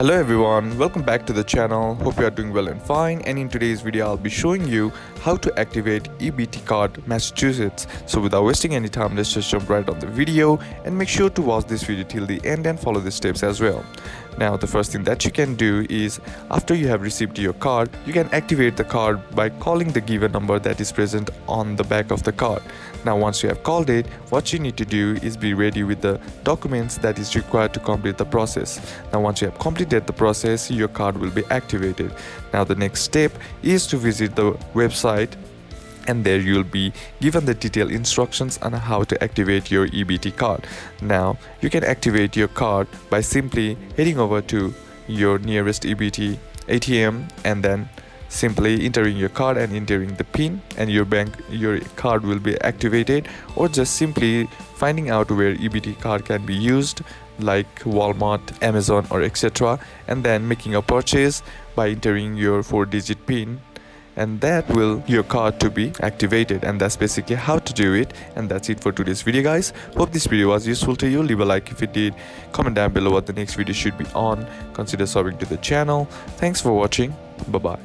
Hello everyone, welcome back to the channel. Hope you are doing well and fine, and in today's video I'll be showing you how to activate EBT card Massachusetts. So without wasting any time, let's just jump right on the video and make sure to watch this video till the end and follow the steps as well. Now the first thing that you can do is, after you have received your card, you can activate the card by calling the given number that is present on the back of the card. Now once you have called it, what you need to do is be ready with the documents that is required to complete the process. Now once you have completed the process, your card will be activated. Now the next step is to visit the website, and there you'll be given the detailed instructions on how to activate your EBT card. Now you can activate your card by simply heading over to your nearest EBT ATM and then simply entering your card and entering the PIN, and your card will be activated. Or just simply finding out where EBT card can be used, like Walmart, Amazon or etc., and then making a purchase by entering your 4-digit PIN, and that will your card to be activated. And that's basically how to do it. And that's it for today's video, guys. Hope this video was useful to you. Leave a like if it did, comment down below what the next video should be on, consider subbing to the channel. Thanks for watching. Bye bye.